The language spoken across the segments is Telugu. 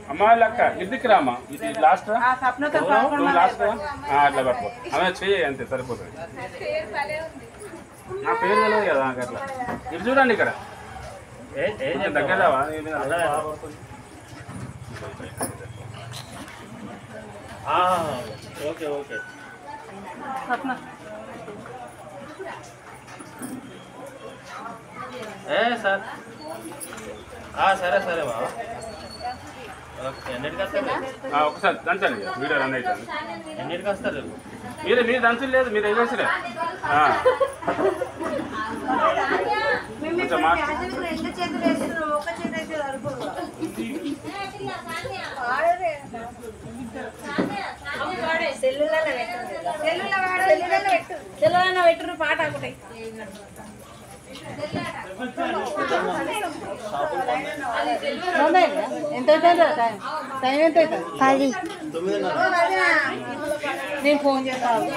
అమ్మా లక్క ఇదికి రామా ఇది లాస్ట్ లాస్ట్ అట్లా పట్టుకో అలా చెయ్యి అంతే సరిపోతుంది నా పేరు తెలియదు కదా నాకు అట్లా ఇది చూడండి ఇక్కడ దగ్గర రావా ఓకే ఓకే సార్ సరే సరే బాబా ఓకే ఎన్నిటికి వస్తారు ఒకసారి దంచండి వీడియో రన్ అవుతుంది ఎన్నిటికి వస్తారు మీరు దంచులు లేదు మీరు వేసేసిరే కొంచెం పెట్టరు పాట ఒకటి ఎంత టైం ఎంత అవుతుంది 10 నేను ఫోన్ చేస్తాను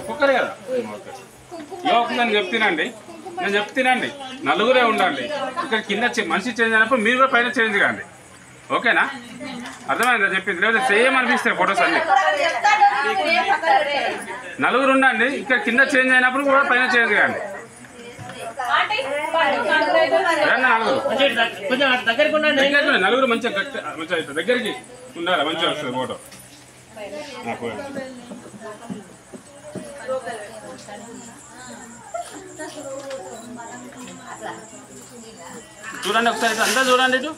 ఒక్కొక్కరే కదా నేను చెప్తానండి నలుగురే ఉండండి ఇక్కడ కింద మనిషి చేంజ్ అయినప్పుడు మీరు కూడా పైన చేంజ్ కాండి ఓకేనా అర్థమైందా చెప్పింది లేదా సేమ్ అనిపిస్తాయి ఫొటోస్ అన్ని నలుగురు ఉండండి ఇక్కడ కింద చేంజ్ అయినప్పుడు కూడా పైన చేంజ్ కాండి నలుగురు మంచిగా దగ్గరికి ఉండాలి మంచిగా వస్తుంది ఫోటో చూడండి ఒకసారి అంతా చూడండి ఇటు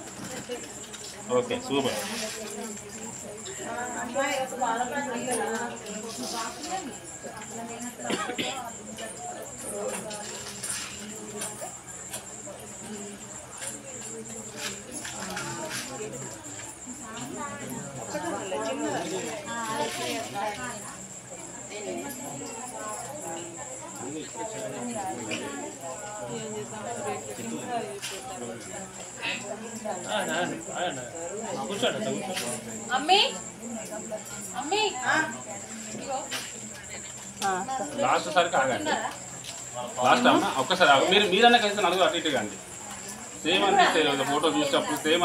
ఓకే సూపర్ లాస్ట్ సారికి ఆగండి లాస్ట్ అమ్మా ఒక్కసారి మీరన్నా కలిసి నలుగురు అటు ఇటు కాండి సేమ్ అనిపిస్తే ఫోటో చూసేటప్పుడు సేమ్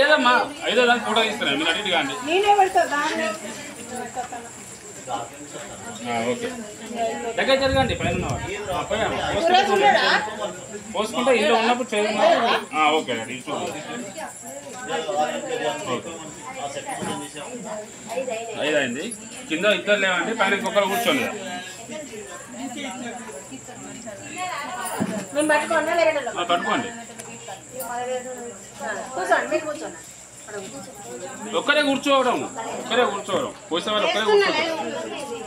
లేదమ్మా 5వ దానికి ఫోటో తీస్తున్నాను మీరు అటు ఇటు కాండి ఓకే దగ్గర జరగండి పైన పోసుకుంటే ఇంట్లో ఉన్నప్పుడు చదువుకున్నా ఓకే అండి ఐదు అయింది కింద ఇద్దరు లేవండి పైన ఇంకొకరు కూర్చోండి పట్టుకోండి ఒక్కరే కూర్చోవడం పోసే వాళ్ళు ఒక్కరే కూర్చోవడం